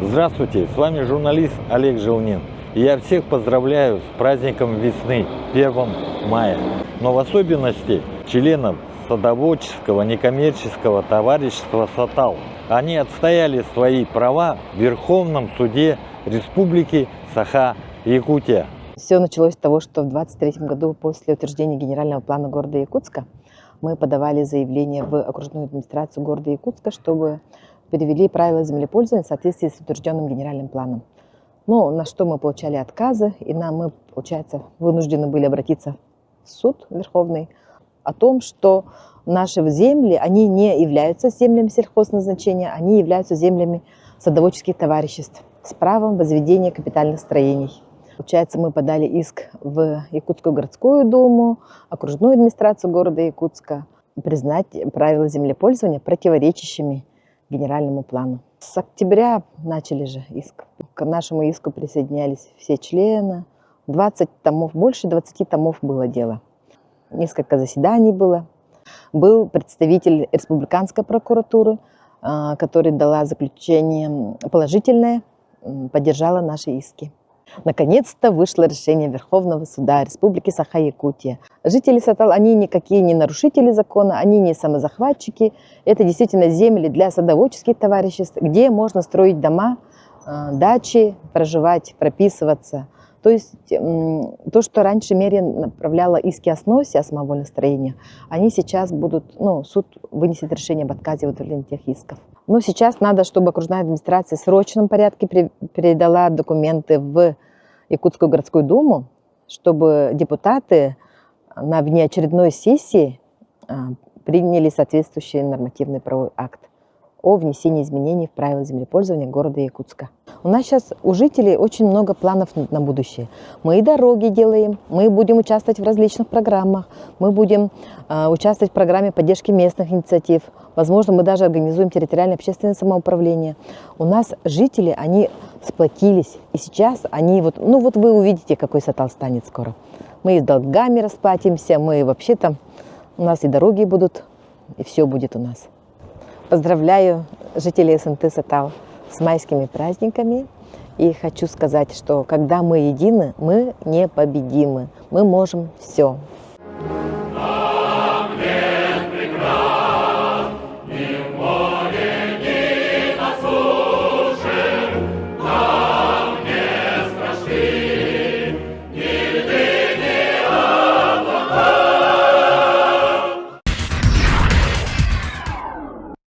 Здравствуйте, с вами журналист Олег Желнин. И я всех поздравляю с праздником весны, 1 мая. Но в особенности членов садоводческого некоммерческого товарищества «Сатал». Они отстояли свои права в Верховном суде Республики Саха-Якутия. Все началось с того, что в 2023 году после утверждения генерального плана города Якутска мы подавали заявление в окружную администрацию города Якутска, чтобы перевели правила землепользования в соответствии с утвержденным генеральным планом. Но на что мы получали отказы, и мы, получается, вынуждены были обратиться в суд Верховный о том, что наши земли, они не являются землями сельхозназначения, они являются землями садоводческих товариществ с правом возведения капитальных строений. Получается, мы подали иск в Якутскую городскую думу, окружную администрацию города Якутска, признать правила землепользования противоречащими генеральному плану. С октября начали же иск. К нашему иску присоединялись все члены. 20 томов, больше 20 томов было дело. Несколько заседаний было. Был представитель республиканской прокуратуры, который дала заключение положительное, поддержала наши иски. Наконец-то вышло решение Верховного суда Республики Саха-Якутия. Жители Сатал, они никакие не нарушители закона, они не самозахватчики. Это действительно земли для садоводческих товариществ, где можно строить дома, дачи, проживать, прописываться. То есть то, что раньше мэрия направляла иски о сносе, о самовольном строении, они сейчас будут, суд вынесет решение об отказе в удовлетворении тех исков. Но сейчас надо, чтобы окружная администрация в срочном порядке передала документы в Якутскую городскую думу, чтобы депутаты на внеочередной сессии приняли соответствующий нормативный правовой акт о внесении изменений в правила землепользования города Якутска. У нас сейчас у жителей очень много планов на будущее. Мы и дороги делаем, мы будем участвовать в различных программах, мы будем участвовать в программе поддержки местных инициатив. Возможно, мы даже организуем территориальное общественное самоуправление. У нас жители, они сплотились, и сейчас они вы увидите, какой Сатал станет скоро. Мы и с долгами расплатимся, мы вообще там, у нас и дороги будут, и все будет у нас. Поздравляю жителей СНТ Сатал с майскими праздниками. И хочу сказать, что когда мы едины, мы непобедимы. Мы можем все.